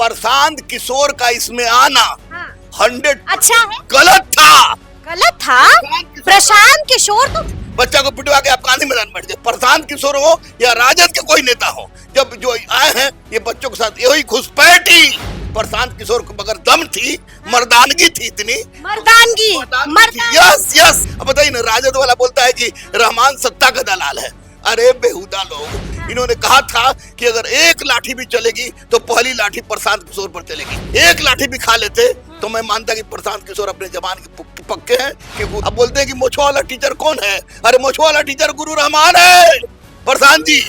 प्रशांत किशोर का इसमें आना हाँ। 100 अच्छा है, गलत था। गलत था। प्रशांत किशोर तो बच्चा को पिटवा के आप गांधी मैदान में बैठ जाए, प्रशांत किशोर हो या राजद के कोई नेता हो, जब जो आए हैं ये बच्चों के साथ यही घुसपैठी। प्रशांत किशोर को मगर दम थी, मर्दानगी थी, इतनी मर्दानगी। Yes yes. अब बताइए ना, राजद वाला बोलता है कि रहमान सत्ता का दलाल है। अरे बेहुदा लोग, इन्होंने कहा था कि अगर एक लाठी भी चलेगी तो पहली लाठी प्रशांत किशोर पर चलेगी। एक लाठी भी खा लेते तो मैं मानता कि प्रशांत किशोर अपने जबान के पक्के हैं। कि अब बोलते हैं कि मोछो वाला टीचर कौन है? अरे मोछो वाला टीचर गुरु रहमान है। प्रशांत जी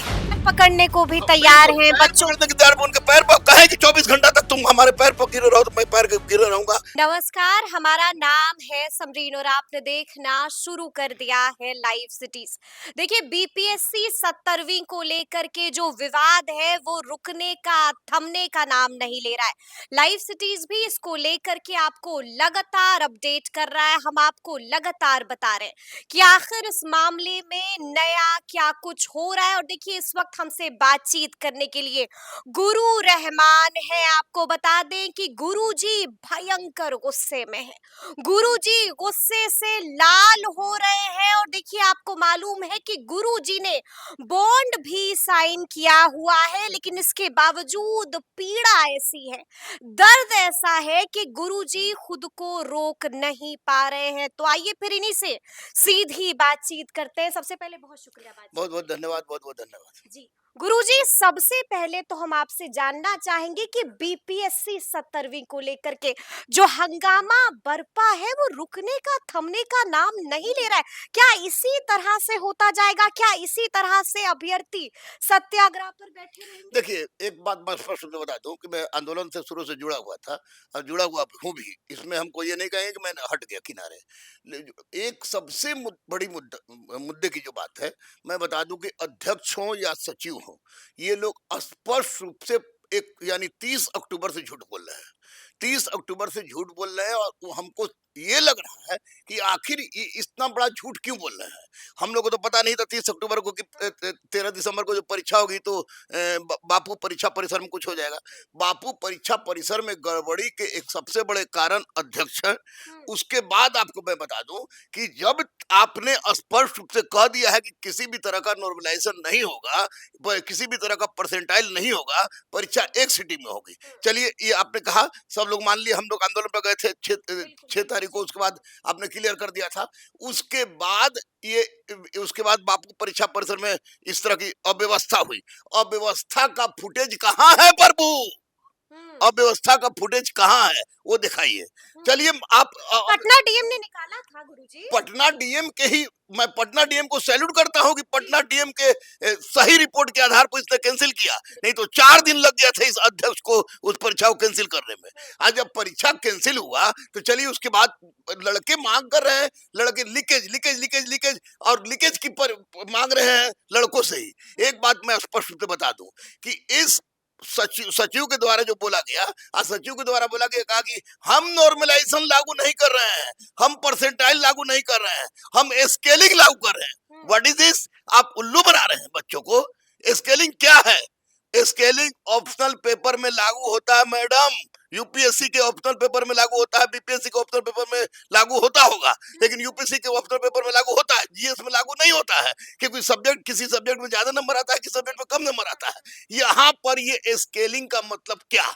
पकड़ने को भी तैयार हैं बच्चों। उनके पैर पर कहे कि 24 घंटा तक तुम हमारे पैर पर गिरे रहो तो मैं पैर गिरे रहूंगा। नमस्कार, हमारा नाम है समरीन और आपने देखना शुरू कर दिया है लाइव सिटीज। देखिए, बीपीएससी 70वीं को लेकर के जो विवाद है वो रुकने का, थमने का नाम नहीं ले रहा है। लाइव सिटीज भी इसको लेकर के आपको लगातार अपडेट कर रहा है। हम आपको लगातार बता रहे हैं कि आखिर इस मामले में नया क्या कुछ हो रहा है। और देखिए, इस वक्त हमसे बातचीत करने के लिए गुरु रहमान है। आपको बता दें कि गुरुजी भयंकर गुस्से में है। गुरुजी गुस्से से लाल हो रहे हैं। और देखिए, आपको मालूम है कि गुरुजी ने बॉन्ड भी साइन किया हुआ है, लेकिन इसके बावजूद पीड़ा ऐसी है, दर्द ऐसा है कि गुरुजी खुद को रोक नहीं पा रहे हैं। तो आइए फिर इन्हीं से सीधी बातचीत करते हैं। सबसे पहले बहुत शुक्रिया बातचीत। बहुत बहुत धन्यवाद, बहुत बहुत धन्यवाद जी गुरुजी, सबसे पहले तो हम आपसे जानना चाहेंगे कि बीपीएससी 70वीं को लेकर के जो हंगामा बरपा है वो रुकने का, थमने का नाम नहीं ले रहा है। क्या इसी तरह से होता जाएगा? क्या इसी तरह से अभ्यर्थी सत्याग्रह पर बैठे रहेंगे? देखिए, एक बात मैं स्पष्ट रूप से बता दूं कि मैं आंदोलन से शुरू से जुड़ा हुआ था और जुड़ा हुआ हूं भी। इसमें हमको ये नहीं कहेंगे कि मैं हट गया किनारे। एक सबसे बड़ी मुद्दे की जो बात है, मैं बता दूं कि अध्यक्ष हो या सचिव हो, ये लोग स्पष्ट रूप से एक यानी 30 अक्टूबर से झूठ बोल रहे हैं। 30 अक्टूबर से झूठ बोल रहे हैं और वो हमको ये लग रहा है कि आखिर इतना बड़ा झूठ क्यों बोल रहे हैं। हम लोग को तो पता नहीं था 30 अक्टूबर को कि 13 दिसंबर को जो परीक्षा होगी तो बापू परीक्षा परिसर में कुछ हो जाएगा। बापू परीक्षा परिसर में गड़बड़ी के एक सबसे बड़े कारण अध्यक्ष है। उसके बाद आपको मैं बता दूं कि जब आपने स्पष्ट रूप से कह दिया है कि किसी भी तरह का नॉर्मलाइजेशन नहीं होगा, किसी भी तरह का परसेंटाइल नहीं होगा, परीक्षा एक सिटी में होगी। चलिए, ये आपने कहा, सब लोग मान लिए, हम लोग आंदोलन पर गए थे 6 तारीख को, उसके बाद आपने क्लियर कर दिया था। उसके बाद बापू परीक्षा परिसर में इस तरह की अव्यवस्था हुई। अव्यवस्था का फुटेज कहाँ है प्रभु? अव्यवस्था का फुटेज कहाँ है वो दिखाइए। चलिए, आप पटना डीएम ने निकाला था गुरुजी। पटना डीएम के ही, मैं पटना डीएम को सैल्यूट करता हूं कि पटना डीएम के सही रिपोर्ट के आधार पर इसने कैंसिल किया। नहीं तो 4 दिन लग गया था इस अध्यक्ष को उस परीक्षा को कैंसिल करने में। आज जब परीक्षा कैंसिल हुआ तो चलिए, उसके बाद लड़के मांग कर रहे हैं, लड़के लीकेज लीकेज लीकेज लीकेज और लीकेज की मांग रहे हैं लड़कों से ही। एक बात मैं स्पष्ट रूप से बता दूं कि इस सचिव के द्वारा जो बोला गया, सचिव के द्वारा बोला गया, कहा कि हम नॉर्मलाइजेशन लागू नहीं कर रहे हैं, हम परसेंटाइल लागू नहीं कर रहे हैं, हम स्केलिंग लागू कर रहे हैं। What is this? आप उल्लू बना रहे हैं बच्चों को। स्केलिंग क्या है? स्केलिंग ऑप्शनल पेपर में लागू होता है मैडम। यूपीएससी के ऑप्शनल पेपर में लागू होता है, बीपीएससी के ऑप्शनल पेपर में लागू होता होगा, लेकिन यूपीएससी के ऑप्शनल पेपर में लागू होता है, जीएस में लागू नहीं होता है। क्योंकि सब्जेक्ट, किसी सब्जेक्ट में ज्यादा नंबर आता है, किसी सब्जेक्ट में कम नंबर आता है। यहाँ पर ये स्केलिंग का मतलब क्या?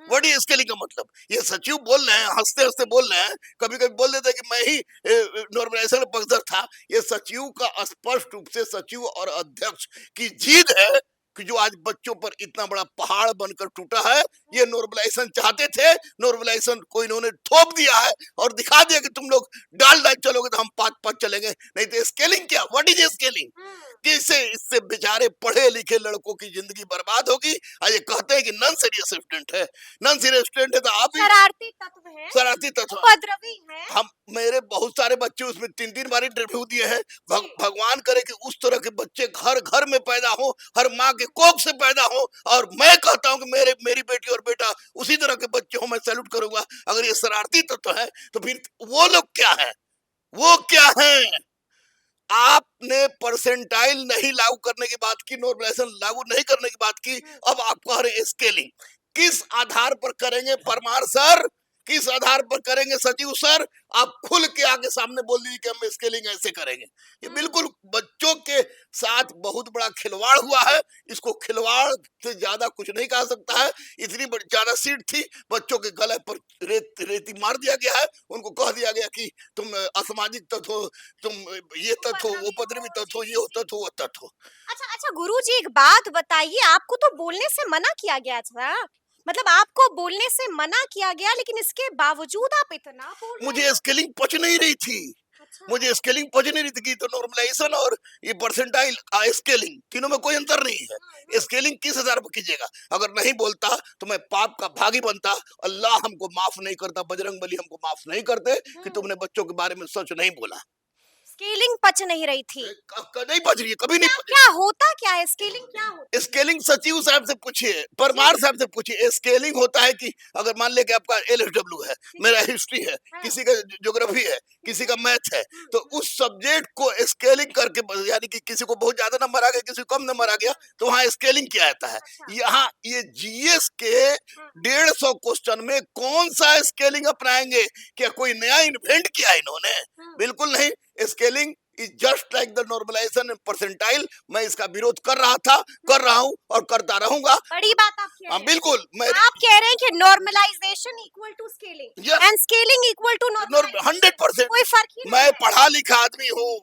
व्हाट इज स्केलिंग का मतलब? ये सचिव बोल रहे हैं, हंसते हंसते बोल रहे हैं, कभी कभी बोल देते हैं कि मैं ही नॉर्मलाइजेशन पक्षधर था। ये सचिव का स्पष्ट रूप से सचिव और अध्यक्ष की जीत है कि जो आज बच्चों पर इतना बड़ा पहाड़ बनकर टूटा है। ये नॉर्मलाइजेशन चाहते थे, नॉर्मलाइजेशन को इन्होंने थोप दिया है और दिखा दिया कि तुम लोग डाल चलोगे तो हम 5-5 चलेंगे। नहीं तो स्केलिंग क्या? What is scaling? कि इससे बेचारे पढ़े लिखे लड़कों की जिंदगी बर्बाद होगी। आज ये कहते हैं कि नॉन सीरियस स्टूडेंट है, नॉन सीरियस स्टूडेंट है तो आप शरारती तत्व है, शरारती तत्व, उपद्रवी है। हम, मेरे बहुत सारे बच्चे उसमें 3-3 बार इंटरव्यू दिए हैं। भगवान करे कि उस तरह के बच्चे घर घर में पैदा हो, हर माँ के कोख से पैदा हो। और मैं कहता हूं कि मेरी बेटी और बेटा उसी तरह के बच्चे हो, मैं सैल्यूट करूंगा। अगर ये शरारती तत्व है तो फिर वो लोग क्या है? वो क्या है? आपने परसेंटाइल नहीं लागू करने की बात की, नॉर्मलाइजेशन लागू नहीं करने की बात की, अब आप कह रहे हैं स्केलिंग। किस आधार पर करेंगे परमार सर, किस आधार पर करेंगे सचिव सर? आप खुल के आगे सामने बोल दीजिए कि हम स्केलिंग ऐसे करेंगे। ये बिल्कुल बच्चों के साथ बहुत बड़ा खिलवाड़ हुआ है। इसको खिलवाड़ से ज्यादा कुछ नहीं कहा सकता है। इतनी ज्यादा सीट थी, बच्चों के गले पर रेती मार दिया गया है। उनको कह दिया गया कि तुम असामाजिक तत्व हो, तुम ये तत्व हो, उपद्रवी तत्व हो, ये हो तत्व, वो तत्व हो। अच्छा अच्छा गुरुजी, एक बात बताइए, आपको तो बोलने से मना किया गया था, मतलब आपको बोलने से मना किया गया, लेकिन इसके बावजूद आप इतना बोल रहे मुझे हैं। स्केलिंग पच नहीं रही थी। अच्छा। मुझे स्केलिंग पच नहीं रही थी कि तो नॉर्मलाइजेशन और ये परसेंटाइल स्केलिंग तीनों में कोई अंतर नहीं है। स्केलिंग किस आधार पर कीजिएगा? अगर नहीं बोलता तो मैं पाप का भागी बनता। अल्लाह हमको माफ नहीं करता, बजरंग बली हमको माफ नहीं करते कि तुमने बच्चों के बारे में सच नहीं बोला। स्केलिंग पच नहीं रही थी। नहीं पच रही है, कभी नहीं क्या पच क्या होता क्या है स्केलिंग, क्या होता है? स्केलिंग सचिव साहब से पूछिए, परमार साहब से पूछिए। स्केलिंग होता है कि अगर मान ले कि आपका एलएसडब्ल्यू है, मेरा हिस्ट्री है, किसी का ज्योग्राफी है, किसी का मैथ है, तो उस सब्जेक्ट को स्केलिंग करके, यानी कि किसी को बहुत ज्यादा नंबर आ गया, किसी को कम नंबर आ गया, तो वहाँ स्केलिंग किया जाता है। यहाँ ये जीएस के 150 क्वेश्चन में कौन सा स्केलिंग अपनाएंगे? क्या कोई नया इन्वेंट किया है इन्होंने? बिल्कुल नहीं। Scaling is just like the normalisation and percentile. मैं इसका विरोध कर रहा था, कर रहा हूं और करता रहूंगा। बड़ी बात आप कह रहे हैं। बिल्कुल। मैं आप कह रहे हैं कि normalisation equal to scaling Yes. And scaling equal to normalisation. 100%। कोई फर्क ही नहीं मैं है। पढ़ा लिखा आदमी हूँ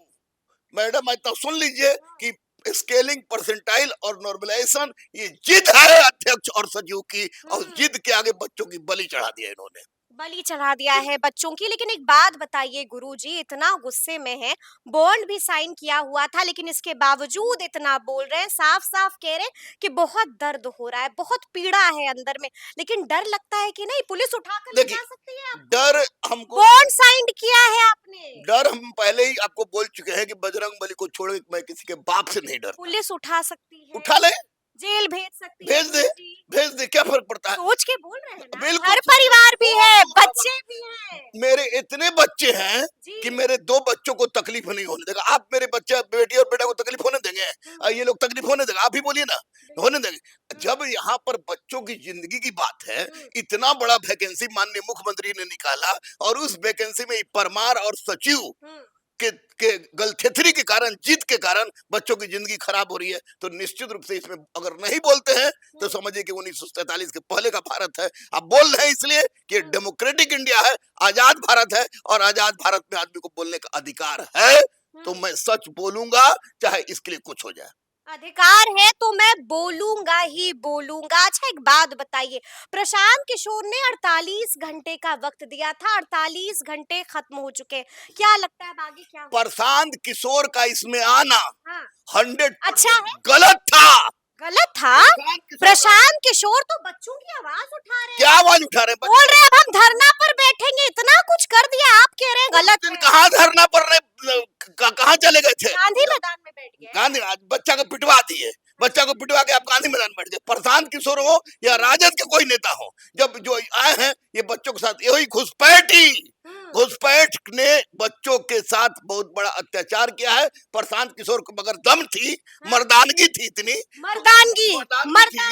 मैडम, इतना सुन लीजिए कि स्केलिंग, परसेंटाइल और नॉर्मलाइजेशन ये जिद है अध्यक्ष और सचिव की, और जिद के आगे बच्चों की बलि चढ़ा दिया इन्होंने। बलि चढ़ा दिया है बच्चों की। लेकिन एक बात बताइए गुरुजी, इतना गुस्से में है, बॉन्ड भी साइन किया हुआ था, लेकिन इसके बावजूद इतना बोल रहे हैं, साफ साफ कह रहे हैं कि बहुत दर्द हो रहा है, बहुत पीड़ा है अंदर में, लेकिन डर लगता है कि नहीं पुलिस उठा कर ले देखिए, जा सकती है आपको। डर हमको, बॉन्ड साइन किया है आपने। डर हम पहले ही आपको बोल चुके हैं कि बजरंग बली को छोड़ के मैं किसी के बाप से नहीं डरता। पुलिस उठा सकती है, उठा ले, जेल भेज सकती है, भेज दे, भेज दे, क्या फर्क पड़ता है? सोच के बोल रहे हैं ना। बिल्कुल। घर परिवार भी है, बच्चे भी हैं। मेरे इतने बच्चे हैं जी। कि मेरे 2 बच्चों को तकलीफ नहीं होने देगा। आप मेरे बच्चे, बेटी और बेटा को तकलीफ होने देंगे? और ये लोग तकलीफ होने देगा? आप ही बोलिए ना, होने देंगे? जब यहाँ पर बच्चों की जिंदगी की बात है, इतना बड़ा वैकेंसी माननीय मुख्यमंत्री ने निकाला, और उस वैकेंसी में परमार और सचिव के गलथेथरी के कारण, जीत के कारण बच्चों की जिंदगी खराब हो रही है, तो निश्चित रूप से इसमें अगर नहीं बोलते हैं तो समझिए कि 1947 के पहले का भारत है। आप बोल रहे हैं इसलिए कि डेमोक्रेटिक इंडिया है, आजाद भारत है, और आजाद भारत में आदमी को बोलने का अधिकार है, तो मैं सच बोलूंगा चाहे इसके लिए कुछ हो जाए। अधिकार है तो मैं बोलूंगा ही बोलूंगा। अच्छा एक बात बताइए, प्रशांत किशोर ने 48 घंटे का वक्त दिया था, 48 घंटे खत्म हो चुके हैं, क्या लगता है अब आगे क्या होगा? प्रशांत किशोर का इसमें आना हाँ। 100% अच्छा है? गलत था। गलत था? प्रशांत किशोर तो बच्चों की आवाज उठा रहे हैं। क्या आवाज उठा रहे हैं? बोल रहे हैं अब हम धरना पर बैठेंगे, इतना कुछ कर दिया, आप कह रहे हैं गलत है। कहाँ धरना पर कहाँ चले गए थे? गांधी मैदान में बैठ गए। गांधी, बच्चा को पिटवा दिए, बच्चा को पिटवा के आप गांधी मैदान में बैठ गए। प्रशांत किशोर हो या राजद के कोई नेता हो, जब जो आए हैं ये बच्चों के साथ, यही घुसपैठ ने बच्चों के साथ बहुत बड़ा अत्याचार किया है। प्रशांत किशोर को मगर दम थी, मर्दानगी थी, इतनी मर्दानगी।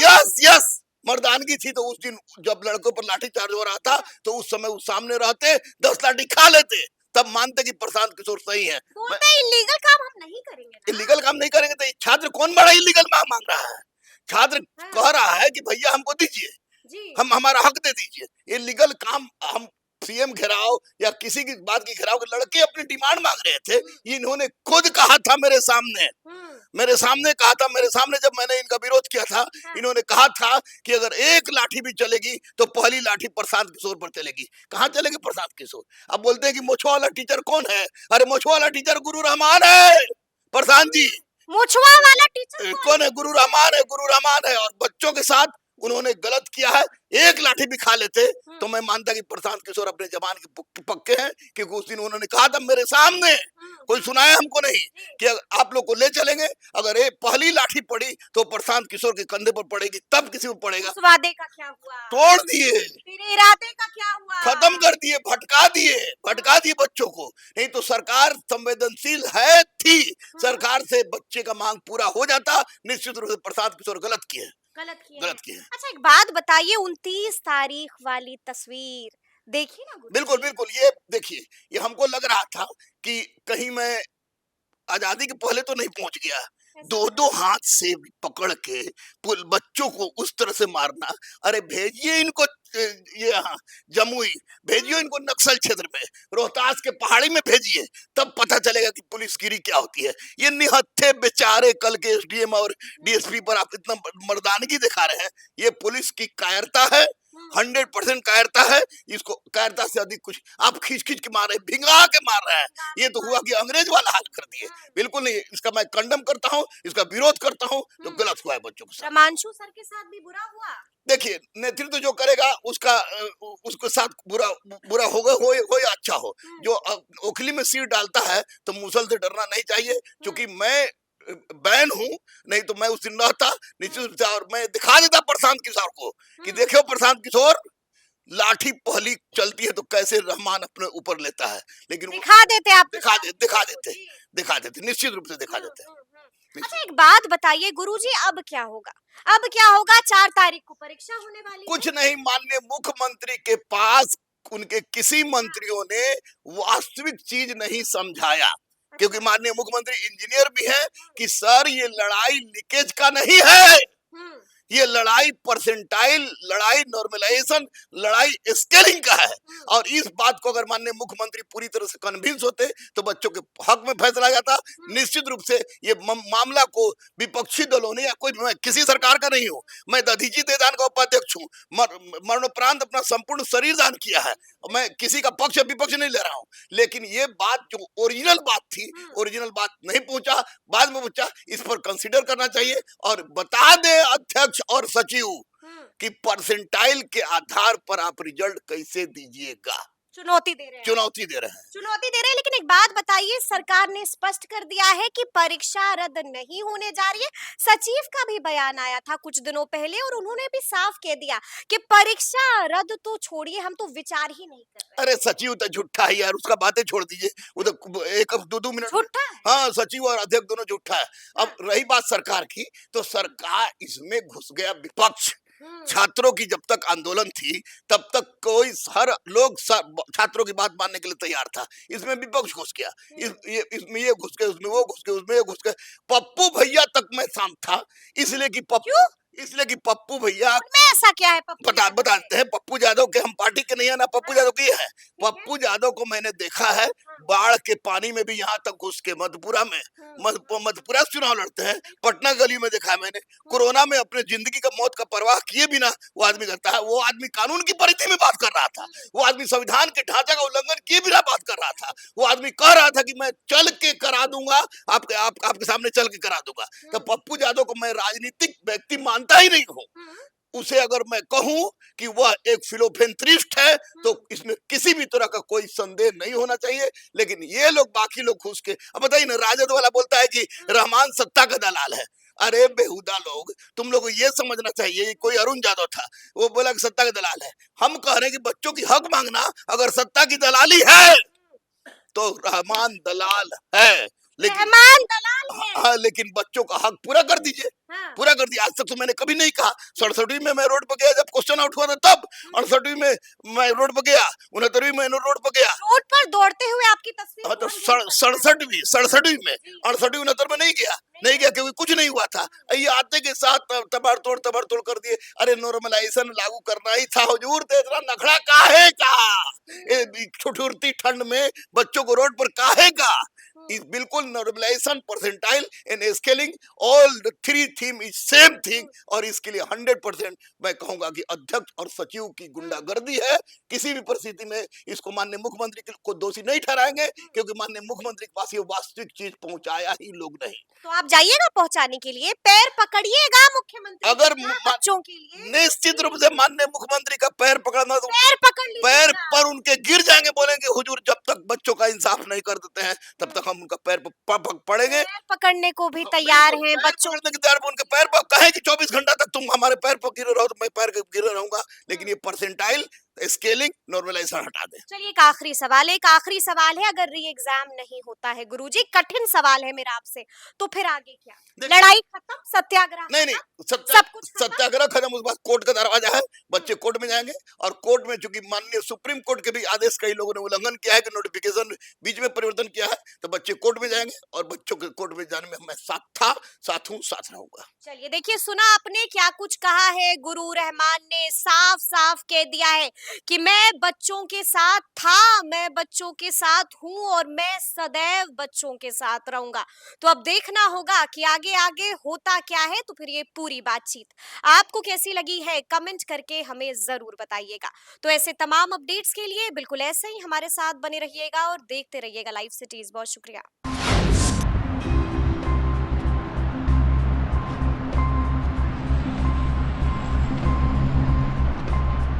यस यस, मर्दानगी थी। तो उस दिन जब लड़कों पर लाठीचार्ज हो रहा था, तो उस समय वो सामने रहते, 10 लाठी खा लेते, तब मानते कि प्रशांत किशोर सही है। बोलते इलीगल काम हम नहीं करेंगे ना। इलीगल काम नहीं करेंगे तो छात्र कौन बड़ा इलीगल मांग रहा है? छात्र कह रहा है कि भैया हमको दीजिए, हम हमारा हक दे दीजिए। इलीगल काम हम सीएम घेराव या किसी की बात की घेराव के लड़के अपनी डिमांड मांग रहे थे। इन्होंने खुद कहा था मेरे सामने कहा था, मेरे सामने जब मैंने इनका विरोध किया था, इन्होंने कहा था कि अगर एक लाठी भी चलेगी तो पहली लाठी प्रशांत किशोर पर चलेगी। कहाँ चलेगी प्रशांत किशोर? अब बोलते हैं कि मोछवा वाला टीचर कौन है? अरे मोछवा वाला टीचर गुरु रहमान है। प्रशांत जी, मोछवा वाला टीचर कौन है? गुरु रहमान है। और बच्चों के साथ उन्होंने गलत किया है। एक लाठी भी खा लेते तो मैं मानता कि प्रशांत किशोर अपने जबान के पक्के हैं, क्योंकि उस दिन उन्होंने कहा था मेरे सामने, कोई सुनाया हमको नहीं, कि आप लोग को ले चलेंगे, अगर ये पहली लाठी पड़ी तो प्रशांत किशोर के कंधे पर पड़ेगी, तब किसी को पड़ेगा। उस वादे का क्या हुआ? तोड़ दिए, तेरे इरादे का क्या हुआ? खत्म कर दिए, भटका दिए बच्चों को। नहीं तो सरकार संवेदनशील है थी, सरकार से बच्चे का मांग पूरा हो जाता। निश्चित रूप से प्रशांत किशोर गलत किए। गलत किए हैं। गलत किए हैं। अच्छा, एक बात बताइए, 29 तारीख वाली तस्वीर देखी ना बिल्कुल, गुरुजी? बिल्कुल, ये देखिए, ये हमको लग रहा था कि कहीं मैं आजादी के पहले तो नहीं पहुंच गया। ऐसा दो लगा दो था। हाथ से पकड़ के बच्चों को उस तरह से मारना। अरे भेजिए इनको ये यहाँ जमुई, भेजिए हुँ, इनको नक्सल क्षेत्र में, रोहतास के पहाड़ी में भेजिए, तब पता चलेगा कि पुलिसगिरी क्या होती है। ये निहत्थे बेचारे कल के एसडीएम और हुँ, डीएसपी पर आप इतना मर्दानगी दिखा रहे हैं। ये पुलिस की कायरता है, हुँ, 100% कायरता है। इसको कायरता से अधिक कुछ आप खींच खींच के मार रहे हैं, भिंगा के मार रहे हैं। भिगा ये के तो मार हुआ कि रहे अंग्रेज वाला हाल कर दिए। हैं। बिल्कुल नहीं, इसका मैं कंडम करता हूँ, इसका विरोध करता हूँ, जो हुँ, गलत हुआ है बच्चों के साथ। रमांशु सर के साथ भी बुरा हुआ? देखिए, नेतृत्व जो करेगा उसका उसके साथ बुरा बुरा होगा, हो या अच्छा हो। हुँ, जो ओखली में सिर डालता है तो मुसल से डरना नहीं चाहिए, हुँ, क्योंकि मैं बैन हूँ, नहीं तो मैं उस दिन रहता निश्चित हुँ, रूप से, और मैं दिखा देता प्रशांत किशोर को कि हुँ। देखो प्रशांत किशोर, लाठी पहली चलती है तो कैसे रहमान अपने ऊपर लेता है। लेकिन वो दिखा देते आप प्रशांत दिखा किशोर को, देते, जी। दिखा देते, निश्चित रूप से दिखा हुँ, देते, हुँ, हुँ। अच्छा, निश्चित। एक बात बताइए गुरुजी, अब क्या होगा? अब क्या होगा? 4 तारीख को परीक्षा होने वाली है। कुछ नहीं, माननीय मुख्यमंत्री के पास उनके किसी हाँ, मंत्रियों ने वास्तविक चीज नहीं समझाया, क्योंकि अच्छा। माननीय मुख्यमंत्री इंजीनियर भी हैं हुँ, कि सर ये लड़ाई लीकेज का नहीं है, हुँ, ये लड़ाई परसेंटाइल, लड़ाई नॉर्मलाइजेशन, लड़ाई स्केलिंग का है। हुँ, और इस बात को अगर माननीय मुख्यमंत्री पूरी तरह से कन्विंस होते तो बच्चों के हक में फैसला आ जाता। हुँ, निश्चित रूप से ये मामला को विपक्षी दलों ने, या कोई, मैं किसी सरकार का नहीं हूँ, मैं दधीची देदान का उपाध्यक्ष हूँ, मरणोपरांत अपना संपूर्ण शरीर दान किया है, और मैं किसी का पक्ष या विपक्ष नहीं ले रहा हूँ। लेकिन ये बात जो ओरिजिनल बात थी, हुँ, ओरिजिनल बात नहीं पहुंचा, बाद में पहुंचा, इस पर कंसीडर करना चाहिए। और बता दे अध्यक्ष और सचिव हुँ। कि परसेंटाइल के आधार पर आप रिजल्ट कैसे दीजिएगा, चुनौती दे रहे हैं आप। चुनौती दे रहे हैं। चुनौती दे रहे हैं, लेकिन एक बात बताइए, सरकार ने स्पष्ट कर दिया है कि परीक्षा रद्द नहीं होने जा रही है। सचिव का भी बयान आया था कुछ दिनों पहले और उन्होंने भी साफ कह दिया कि परीक्षा रद्द तो छोड़िए, हम तो विचार ही नहीं कर रहे। अरे सचिव तो झूठा है यार, उसका बातें छोड़ दीजिए, वो तो एक दो दो मिनट में, झूठा है। हाँ, सचिव और अध्यक्ष दोनों झूठा है। अब हाँ, रही बात सरकार की, तो हुँ, सरकार इसमें घुस गया विपक्ष। हुँ, छात्रों की जब तक आंदोलन थी तब तक कोई हर लोग छात्रों की बात मानने के लिए तैयार था। इसमें विपक्ष घुस गया, हुँ। इसमें ये घुस गए, उसमें वो घुस गए, उसमें ये घुस गए। पप्पू भैया तक मैं शांत था, हुँ, इसलिए कि क्यों? पप्पू भैया, उनमें ऐसा क्या है पप्पू यादव में? बताते हैं, पप्पू यादव के हम पार्टी के नहीं है ना, पप्पू हाँ, यादव की है। ठीक है। पप्पू यादव को मैंने देखा है हाँ, बाढ़ के पानी में भी यहाँ तक घुस के मधुपुरा में, हुँ, मधुपुरा से चुनाव लड़ते हैं, बिल्कुल, पटना गली में देखा है मैंने। हुँ, कोरोना में अपने जिंदगी का मौत का परवाह किए बिना वो हुँ, आदमी करता है। वो आदमी कानून की परिधि में बात कर रहा था, हुँ, वो आदमी संविधान के ढांचे का उल्लंघन किए बिना बात कर रहा था। वो आदमी कह रहा था कि मैं चल के करा दूंगा, आपके सामने चल के करा दूंगा। तो हुँ, पप्पू यादव को मैं राजनीतिक व्यक्ति मानता ही नहीं हूँ। हुँ, उसे अगर मैं कहूं कि वह एक फिलोपेंथ्रिस्ट है तो हुँ, इसमें किसी भी तरह का कोई संदेह नहीं होना चाहिए। लेकिन ये लोग, बाकी लोग घुस के, अब बताइए ना, राजद वाला बोलता है कि हुँ, रहमान सत्ता का दलाल है। अरे बेहुदा लोग, तुम लोग को ये समझना चाहिए, ये कोई अरुण यादव था, वो बोला कि सत्ता का दलाल है। हम कह रहे हैं कि बच्चों की हक मांगना अगर सत्ता की दलाली है तो रहमान दलाल है। लेकिन रहमान दलाल है। हाँ, लेकिन बच्चों का हक पूरा कर दीजिए, हाँ, पूरा कर दिया। आज तक तो मैंने कभी नहीं कहा। हुँ, 67वीं में मैं रोड पर गया जब क्वेश्चन आउट हुआ था, तब हुँ। 68वीं में मैं रोड पर गया, 69वीं में रोड पर गया। रोड पर दौड़ते हुए आपकी तस्वीर हाँ, तो कौन भूल सकता है? 67वीं में, जी, 68वीं 69 में नहीं गया, नहीं नहीं गए। गया, क्योंकि कुछ नहीं हुआ था। हुँ, ये आते के साथ तबाड़ तोड़ कर दिए। अरे नॉर्मलाइजेशन लागू करना ही था हुजूर, तो इतना नखड़ा काहे का, हुँ, ठिठुरती ठंड में बच्चों को रोड पर काहे का। हुँ, इस बिल्कुल normalization, percentile and scaling, all the three theme is same thing. हुँ, और इसके लिए 100% मैं कहूंगा कि अध्यक्ष और सचिव की हुँ, गुंडागर्दी है। किसी भी परिस्थिति में इसको माननीय मुख्यमंत्री को दोषी नहीं ठहराएंगे, हुँ। क्योंकि माननीय मुख्यमंत्री के पास ये वास्तविक चीज पहुंचाया ही लोग नहीं। तो आप जाइएगा पहुँचाने के लिए, पैर पकड़िएगा मुख्यमंत्री अगर के ना बच्चों के लिए। निश्चित रूप जी, से माननीय मुख्यमंत्री का पैर पकड़ना, तो पैर पकड़ पैर लीजिएगा। पर उनके गिर जाएंगे, बोलेंगे हुजूर जब तक बच्चों का इंसाफ नहीं कर देते हैं तब हुँ, तक हम उनका पैर पड़ेंगे। पैर पकड़ने को भी हाँ, तैयार बिल्कुल, हैं पैर बच्चों पकड़ने के के तैयार पे उनके पैर लिए। पर कहे कि 24 घंटा तक तुम हमारे पैर पर गिरे रहो, तो मैं पैर के गिरे रहूंगा। लेकिन हुँ, ये परसेंटाइल स्केलिंग नॉर्मलाइजेशन हटा दें। चलिए एक आखिरी सवाल है, अगर री एग्जाम नहीं होता है गुरुजी, कठिन सवाल है मेरा आपसे, तो फिर आगे क्या? देखिए, लड़ाई खत्म, सत्याग्रह नहीं नहीं, खत्म, सत्या सब कुछ खत्म। सत्याग्रह खत्म, उसके बाद कोर्ट का दरवाजा है, हम्म, बच्चे कोर्ट में जाएंगे। और कोर्ट में चूंकि माननीय सुप्रीम कोर्ट के भी आदेश कई लोगों ने उल्लंघन किया है कि नोटिफिकेशन बीच में परिवर्तन किया है, तो बच्चे कोर्ट में जाएंगे और बच्चों के कोर्ट में जाने में मैं साथ था, साथ हूँ, साथ रहूंगा। चलिए देखिए, सुना आपने क्या कुछ कहा है। गुरु रहमान ने साफ साफ कह दिया है कि मैं बच्चों के साथ था, मैं बच्चों के साथ हूं और मैं सदैव बच्चों के साथ रहूंगा। तो अब देखना होगा कि आगे आगे होता क्या है। तो फिर ये पूरी बातचीत आपको कैसी लगी है, कमेंट करके हमें जरूर बताइएगा। तो ऐसे तमाम अपडेट्स के लिए बिल्कुल ऐसे ही हमारे साथ बने रहिएगा और देखते रहिएगा लाइव सिटीज। बहुत शुक्रिया।